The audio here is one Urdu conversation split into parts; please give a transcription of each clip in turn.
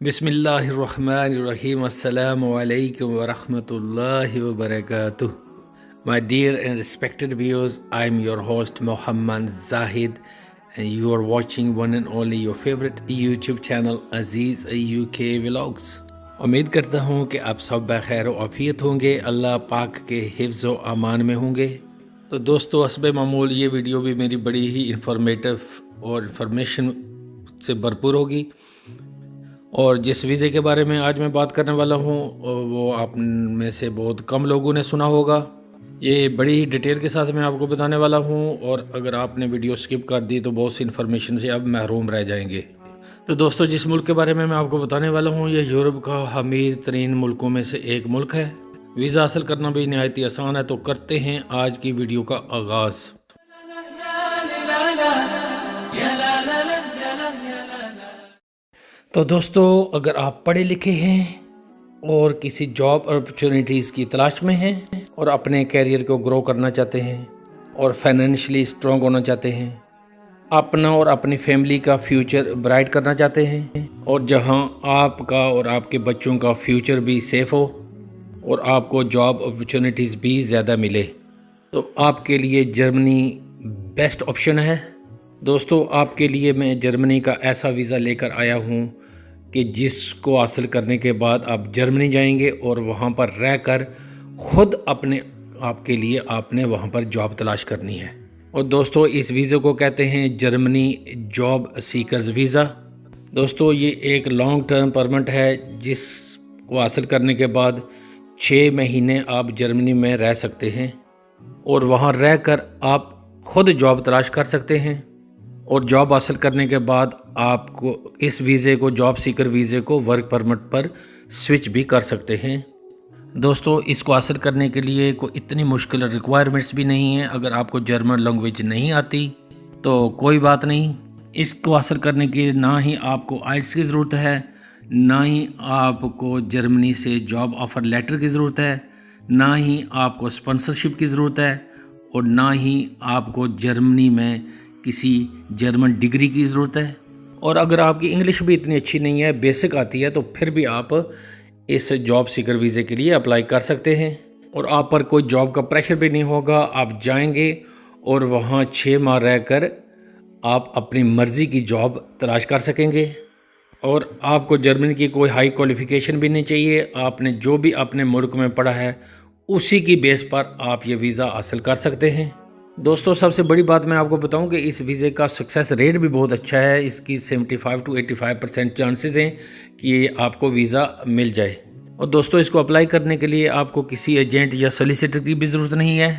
Bismillahirrahmanirrahim. Assalamu alaikum wa rahmatullahi wa barakatuh. My dear and respected viewers, I'm your host Muhammad Zahid and you are watching one and only your favorite YouTube channel Aziz UK Vlogs. امید کرتا ہوں کہ آپ سب بخیر و عافیت ہوں گے، اللہ پاک کے حفظ و امان میں ہوں گے۔ تو دوستو، حسب معمول یہ ویڈیو بھی میری بڑی ہی انفارمیٹو اور انفارمیشن سے بھرپور ہوگی، اور جس ویزے کے بارے میں آج میں بات کرنے والا ہوں وہ آپ میں سے بہت کم لوگوں نے سنا ہوگا۔ یہ بڑی ہی ڈیٹیل کے ساتھ میں آپ کو بتانے والا ہوں، اور اگر آپ نے ویڈیو سکپ کر دی تو بہت سی انفارمیشن سے اب محروم رہ جائیں گے۔ تو دوستو، جس ملک کے بارے میں آپ کو بتانے والا ہوں یہ یورپ کا امیر ترین ملکوں میں سے ایک ملک ہے۔ ویزا حاصل کرنا بھی نہایت آسان ہے، تو کرتے ہیں آج کی ویڈیو کا آغاز۔ تو دوستو، اگر آپ پڑھے لکھے ہیں اور کسی جاب اپرچونیٹیز کی تلاش میں ہیں اور اپنے کیریئر کو گرو کرنا چاہتے ہیں اور فائنینشلی اسٹرانگ ہونا چاہتے ہیں، اپنا اور اپنی فیملی کا فیوچر برائٹ کرنا چاہتے ہیں، اور جہاں آپ کا اور آپ کے بچوں کا فیوچر بھی سیف ہو اور آپ کو جاب اپرچونیٹیز بھی زیادہ ملے، تو آپ کے لیے جرمنی بیسٹ آپشن ہے۔ دوستو، آپ کے لیے میں جرمنی کا ایسا ویزا لے کر آیا ہوں کہ جس کو حاصل کرنے کے بعد آپ جرمنی جائیں گے اور وہاں پر رہ کر خود اپنے آپ کے لیے آپ نے وہاں پر جاب تلاش کرنی ہے۔ اور دوستو، اس ویزے کو کہتے ہیں جرمنی جاب سیکرز ویزا۔ دوستو، یہ ایک لانگ ٹرم پرمٹ ہے جس کو حاصل کرنے کے بعد 6 مہینے آپ جرمنی میں رہ سکتے ہیں، اور وہاں رہ کر آپ خود جاب تلاش کر سکتے ہیں، اور جاب حاصل کرنے کے بعد آپ کو اس ویزے کو، جاب سیکر ویزے کو، ورک پرمٹ پر سوئچ بھی کر سکتے ہیں۔ دوستو، اس کو حاصل کرنے کے لیے کوئی اتنی مشکل ریکوائرمنٹس بھی نہیں ہیں۔ اگر آپ کو جرمن لینگویج نہیں آتی تو کوئی بات نہیں، اس کو حاصل کرنے کے نہ ہی آپ کو آئلٹس کی ضرورت ہے، نہ ہی آپ کو جرمنی سے جاب آفر لیٹر کی ضرورت ہے، نہ ہی آپ کو اسپانسرشپ کی ضرورت ہے، اور نہ ہی آپ کو جرمنی میں کسی جرمن ڈگری کی ضرورت ہے۔ اور اگر آپ کی انگلش بھی اتنی اچھی نہیں ہے، بیسک آتی ہے، تو پھر بھی آپ اس جاب سیکر ویزے کے لیے اپلائی کر سکتے ہیں، اور آپ پر کوئی جاب کا پریشر بھی نہیں ہوگا۔ آپ جائیں گے اور وہاں 6 ماہ رہ کر آپ اپنی مرضی کی جاب تلاش کر سکیں گے، اور آپ کو جرمنی کی کوئی ہائی کوالیفیکیشن بھی نہیں چاہیے۔ آپ نے جو بھی اپنے ملک میں پڑھا ہے اسی کی بیس پر آپ یہ ویزا حاصل کر سکتے ہیں۔ دوستو، سب سے بڑی بات میں آپ کو بتاؤں کہ اس ویزے کا سکسیس ریٹ بھی بہت اچھا ہے۔ اس کی 75 to 85% چانسز ہیں کہ آپ کو ویزا مل جائے۔ اور دوستو، اس کو اپلائی کرنے کے لیے آپ کو کسی ایجنٹ یا سولیسیٹر کی بھی ضرورت نہیں ہے۔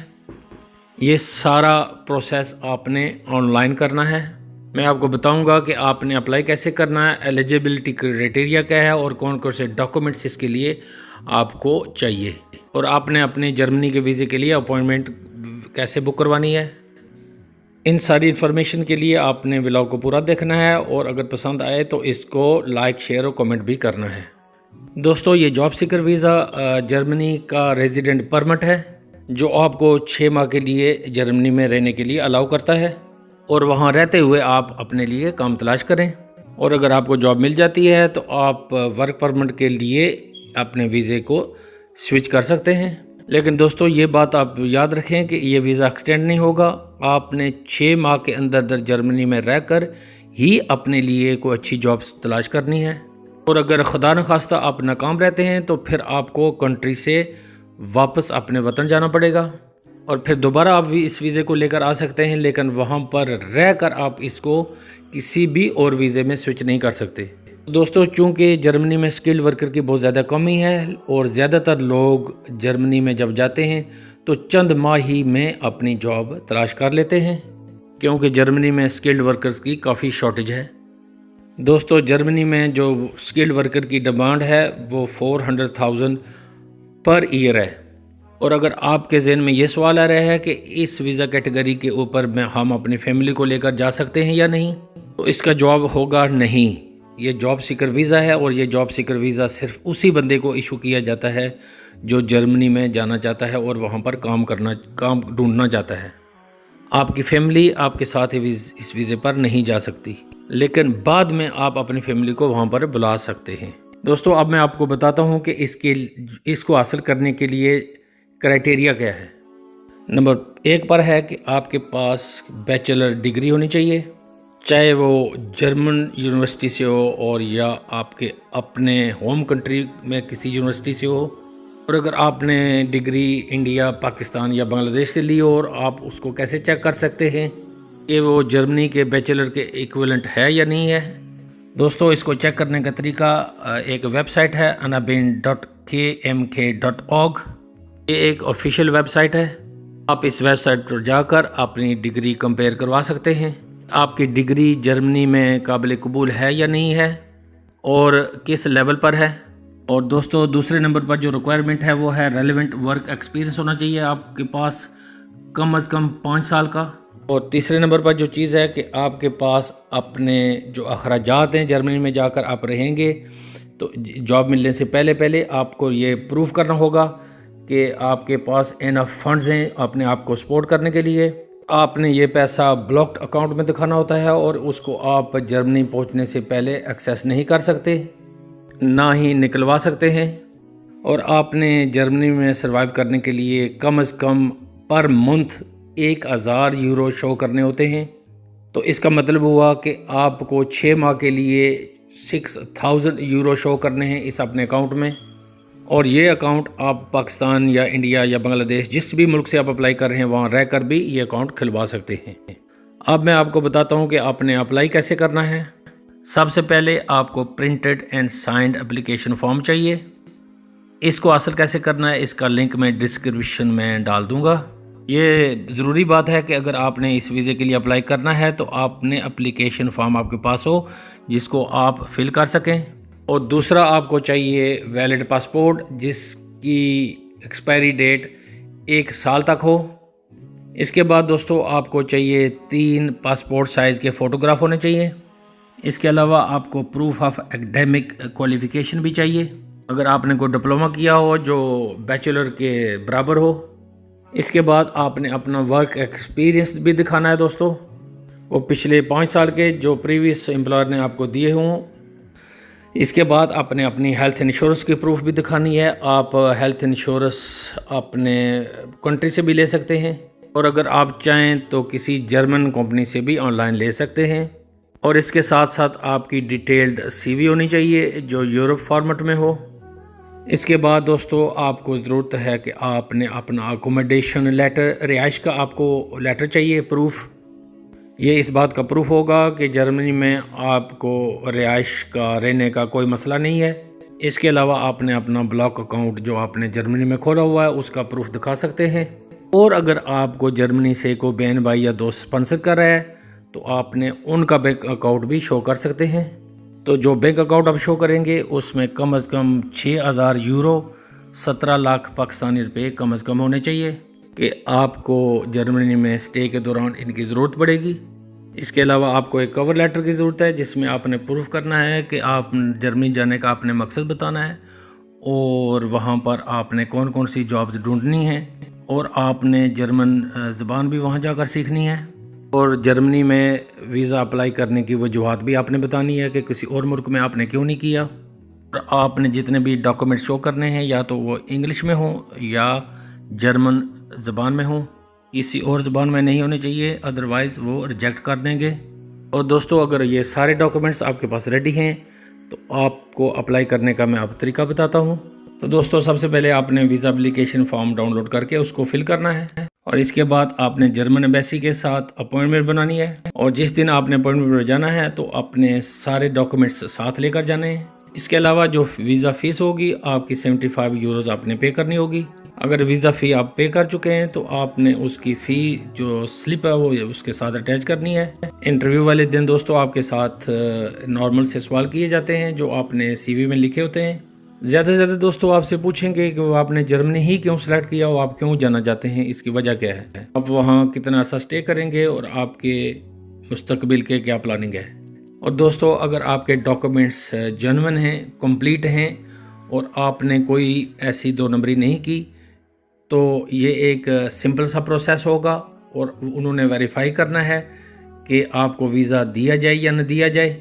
یہ سارا پروسیس آپ نے آن لائن کرنا ہے۔ میں آپ کو بتاؤں گا کہ آپ نے اپلائی کیسے کرنا ہے، ایلیجیبلٹی کرائٹیریا کیا ہے، اور کون کون سے ڈاکومنٹس اس کے لیے آپ کو چاہیے، اور آپ نے اپنے جرمنی کے ویزے کے لیے اپوائنٹمنٹ کیسے بک کروانی ہے۔ ان ساری انفارمیشن کے لیے آپ نے ولاگ کو پورا دیکھنا ہے، اور اگر پسند آئے تو اس کو لائک، شیئر اور کمنٹ بھی کرنا ہے۔ دوستو، یہ جاب سیکر ویزا جرمنی کا ریزیڈنٹ پرمٹ ہے جو آپ کو 6 ماہ کے لیے جرمنی میں رہنے کے لیے الاؤ کرتا ہے، اور وہاں رہتے ہوئے آپ اپنے لیے کام تلاش کریں، اور اگر آپ کو جاب مل جاتی ہے تو آپ ورک پرمٹ کے لیے اپنے ویزے کو سوئچ کر سکتے ہیں۔ لیکن دوستو، یہ بات آپ یاد رکھیں کہ یہ ویزا ایکسٹینڈ نہیں ہوگا۔ آپ نے 6 ماہ کے اندر جرمنی میں رہ کر ہی اپنے لیے کوئی اچھی جاب تلاش کرنی ہے، اور اگر خدا نخواستہ آپ ناکام رہتے ہیں تو پھر آپ کو کنٹری سے واپس اپنے وطن جانا پڑے گا، اور پھر دوبارہ آپ بھی اس ویزے کو لے کر آ سکتے ہیں، لیکن وہاں پر رہ کر آپ اس کو کسی بھی اور ویزے میں سوئچ نہیں کر سکتے۔ دوستو، چونکہ جرمنی میں اسکلڈ ورکر کی بہت زیادہ کمی ہے، اور زیادہ تر لوگ جرمنی میں جب جاتے ہیں تو چند ماہ ہی میں اپنی جاب تلاش کر لیتے ہیں، کیونکہ جرمنی میں اسکلڈ ورکرز کی کافی شارٹیج ہے۔ دوستو، جرمنی میں جو اسکلڈ ورکر کی ڈیمانڈ ہے وہ 400,000 پر ایئر ہے، اور اگر آپ کے ذہن میں یہ سوال آ رہا ہے کہ اس ویزا کیٹیگری کے اوپر ہم اپنی فیملی کو لے کر جا سکتے ہیں یا نہیں، تو اس کا جواب ہوگا نہیں۔ یہ جاب سیکر ویزا ہے، اور یہ جاب سیکر ویزا صرف اسی بندے کو ایشو کیا جاتا ہے جو جرمنی میں جانا چاہتا ہے اور وہاں پر کام ڈھونڈنا چاہتا ہے۔ آپ کی فیملی آپ کے ساتھ اس ویزے پر نہیں جا سکتی۔ لیکن بعد میں آپ اپنی فیملی کو وہاں پر بلا سکتے ہیں۔ دوستو اب میں آپ کو بتاتا ہوں کہ اس کو حاصل کرنے کے لیے کرائٹیریا کیا ہے۔ نمبر 1 پر ہے کہ آپ کے پاس بیچلر ڈگری ہونی چاہیے، چاہے وہ جرمن یونیورسٹی سے ہو اور یا آپ کے اپنے ہوم کنٹری میں کسی یونیورسٹی سے ہو، اور اگر آپ نے ڈگری انڈیا، پاکستان یا بنگلہ دیش سے لی ہو، اور آپ اس کو کیسے چیک کر سکتے ہیں کہ وہ جرمنی کے بیچلر کے ایکویلنٹ ہے یا نہیں ہے؟ دوستو اس کو چیک کرنے کا طریقہ ایک ویب سائٹ ہے anabin.kmk.org۔ یہ ایک آفیشیل ویب سائٹ ہے، آپ اس ویب سائٹ پر جا کر اپنی ڈگری کمپیئر کروا سکتے ہیں، آپ کی ڈگری جرمنی میں قابل قبول ہے یا نہیں ہے اور کس لیول پر ہے۔ اور دوستو دوسرے نمبر پر جو ریکوائرمنٹ ہے وہ ہے ریلیونٹ ورک ایکسپیرینس ہونا چاہیے آپ کے پاس کم از کم 5 سال کا۔ اور تیسرے نمبر پر جو چیز ہے کہ آپ کے پاس اپنے جو اخراجات ہیں، جرمنی میں جا کر آپ رہیں گے تو جاب ملنے سے پہلے آپ کو یہ پروف کرنا ہوگا کہ آپ کے پاس انف فنڈز ہیں اپنے آپ کو سپورٹ کرنے کے لیے۔ آپ نے یہ پیسہ بلاکڈ اکاؤنٹ میں دکھانا ہوتا ہے اور اس کو آپ جرمنی پہنچنے سے پہلے ایکسیس نہیں کر سکتے، نہ ہی نکلوا سکتے ہیں۔ اور آپ نے جرمنی میں سروائیو کرنے کے لیے کم از کم پر منتھ 1000 یورو شو کرنے ہوتے ہیں۔ تو اس کا مطلب ہوا کہ آپ کو 6 ماہ کے لیے 6000 یورو شو کرنے ہیں اس اپنے اکاؤنٹ میں، اور یہ اکاؤنٹ آپ پاکستان یا انڈیا یا بنگلہ دیش جس بھی ملک سے آپ اپلائی کر رہے ہیں وہاں رہ کر بھی یہ اکاؤنٹ کھلوا سکتے ہیں۔ اب میں آپ کو بتاتا ہوں کہ آپ نے اپلائی کیسے کرنا ہے۔ سب سے پہلے آپ کو printed and signed application form چاہیے۔ اس کو حاصل کیسے کرنا ہے اس کا لنک میں ڈسکرپشن میں ڈال دوں گا۔ یہ ضروری بات ہے کہ اگر آپ نے اس ویزے کے لیے اپلائی کرنا ہے تو آپ نے اپلیکیشن فارم آپ کے پاس ہو جس کو آپ فل کر سکیں، اور دوسرا آپ کو چاہیے ویلڈ پاسپورٹ جس کی ایکسپائری ڈیٹ 1 سال تک ہو۔ اس کے بعد دوستو آپ کو چاہیے 3 پاسپورٹ سائز کے فوٹوگراف ہونے چاہیے۔ اس کے علاوہ آپ کو پروف آف ایکڈیمک کوالیفیکیشن بھی چاہیے، اگر آپ نے کوئی ڈپلومہ کیا ہو جو بیچلر کے برابر ہو۔ اس کے بعد آپ نے اپنا ورک ایکسپیرینس بھی دکھانا ہے دوستو، وہ پچھلے 5 سال کے جو پریویس امپلائر نے آپ کو دیے ہوں۔ اس کے بعد آپ نے اپنی ہیلتھ انشورنس کی پروف بھی دکھانی ہے، آپ ہیلتھ انشورنس اپنے کنٹری سے بھی لے سکتے ہیں، اور اگر آپ چاہیں تو کسی جرمن کمپنی سے بھی آن لائن لے سکتے ہیں۔ اور اس کے ساتھ ساتھ آپ کی ڈیٹیلڈ سی وی ہونی چاہیے جو یورپ فارمیٹ میں ہو۔ اس کے بعد دوستو آپ کو ضرورت ہے کہ آپ نے اپنا اکوموڈیشن لیٹر، رہائش کا آپ کو لیٹر چاہیے پروف۔ یہ اس بات کا پروف ہوگا کہ جرمنی میں آپ کو رہائش کا رہنے کا کوئی مسئلہ نہیں ہے۔ اس کے علاوہ آپ نے اپنا بلاک اکاؤنٹ جو آپ نے جرمنی میں کھولا ہوا ہے اس کا پروف دکھا سکتے ہیں، اور اگر آپ کو جرمنی سے کوئی بہن بھائی یا دوست اسپانسر کر رہا ہے تو آپ نے ان کا بینک اکاؤنٹ بھی شو کر سکتے ہیں۔ تو جو بینک اکاؤنٹ آپ شو کریں گے اس میں کم از کم 6000 یورو 17 لاکھ پاکستانی روپے کم از کم ہونے چاہیے کہ آپ کو جرمنی میں سٹے کے دوران ان کی ضرورت پڑے گی۔ اس کے علاوہ آپ کو ایک کور لیٹر کی ضرورت ہے جس میں آپ نے پروف کرنا ہے کہ آپ جرمنی جانے کا آپ نے مقصد بتانا ہے، اور وہاں پر آپ نے کون کون سی جابز ڈھونڈنی ہیں، اور آپ نے جرمن زبان بھی وہاں جا کر سیکھنی ہے، اور جرمنی میں ویزا اپلائی کرنے کی وجوہات بھی آپ نے بتانی ہے کہ کسی اور ملک میں آپ نے کیوں نہیں کیا، اور آپ نے جتنے بھی ڈاکومنٹ شو کرنے ہیں یا تو وہ انگلش میں ہوں یا جرمن زبان میں ہوں، کسی اور زبان میں نہیں ہونے چاہیے، ادروائز وہ ریجیکٹ کر دیں گے۔ اور دوستو اگر یہ سارے ڈاکومنٹس آپ کے پاس ریڈی ہیں تو آپ کو اپلائی کرنے کا میں آپ طریقہ بتاتا ہوں۔ تو دوستو سب سے پہلے آپ نے visa application form download کر کے اس کو فل کرنا ہے، اور اس کے بعد آپ نے جرمن ایمبیسی کے ساتھ اپوائنٹمنٹ بنانی ہے، اور جس دن آپ نے اپوائنٹمنٹ پر جانا ہے تو اپنے سارے ڈاکومنٹس ساتھ لے کر جانے ہیں۔ اس کے علاوہ جو ویزا فیس ہوگی آپ کی 75 یوروز آپ نے پے کرنی ہوگی۔ اگر ویزا فی آپ پے کر چکے ہیں تو آپ نے اس کی فی جو سلپ ہے وہ اس کے ساتھ اٹیچ کرنی ہے۔ انٹرویو والے دن دوستو آپ کے ساتھ نارمل سے سوال کیے جاتے ہیں جو آپ نے سی وی میں لکھے ہوتے ہیں۔ زیادہ سے زیادہ دوستو آپ سے پوچھیں گے کہ وہ آپ نے جرمنی ہی کیوں سلیکٹ کیا، وہ آپ کیوں جانا چاہتے ہیں، اس کی وجہ کیا ہے، آپ وہاں کتنا عرصہ سٹے کریں گے، اور آپ کے مستقبل کے کیا پلاننگ ہے۔ اور دوستو اگر آپ کے ڈاکومنٹس جنون ہیں، کمپلیٹ ہیں، اور آپ نے کوئی ایسی 2 نمبری نہیں کی تو یہ ایک سمپل سا پروسیس ہوگا، اور انہوں نے ویریفائی کرنا ہے کہ آپ کو ویزا دیا جائے یا نہ دیا جائے۔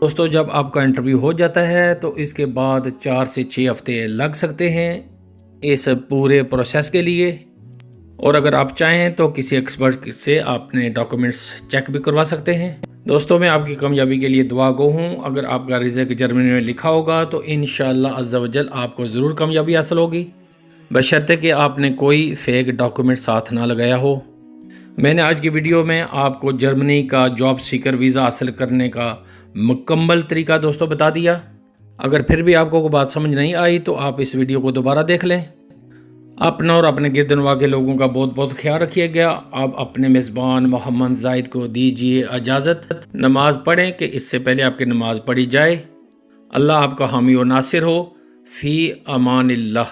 دوستو جب آپ کا انٹرویو ہو جاتا ہے تو اس کے بعد 4 سے 6 ہفتے لگ سکتے ہیں اس پورے پروسیس کے لیے، اور اگر آپ چاہیں تو کسی ایکسپرٹ سے اپنے ڈاکومنٹس چیک بھی کروا سکتے ہیں۔ دوستو میں آپ کی کامیابی کے لیے دعا گو ہوں۔ اگر آپ کا رزق جرمنی میں لکھا ہوگا تو انشاءاللہ عز و جل آپ کو ضرور کامیابی حاصل ہوگی، بشرطے کہ آپ نے کوئی فیک ڈاکومنٹ ساتھ نہ لگایا ہو۔ میں نے آج کی ویڈیو میں آپ کو جرمنی کا جاب سیکر ویزا حاصل کرنے کا مکمل طریقہ دوستو بتا دیا۔ اگر پھر بھی آپ کو کوئی بات سمجھ نہیں آئی تو آپ اس ویڈیو کو دوبارہ دیکھ لیں۔ اپنا اور اپنے گرد و نواح کے لوگوں کا بہت بہت خیال رکھیے گا۔ آپ اپنے میزبان محمد زاہد کو دیجیے اجازت، نماز پڑھیں کہ اس سے پہلے آپ کی نماز پڑھی جائے۔ اللہ آپ کا حامی و ناصر ہو۔ فی امان اللہ۔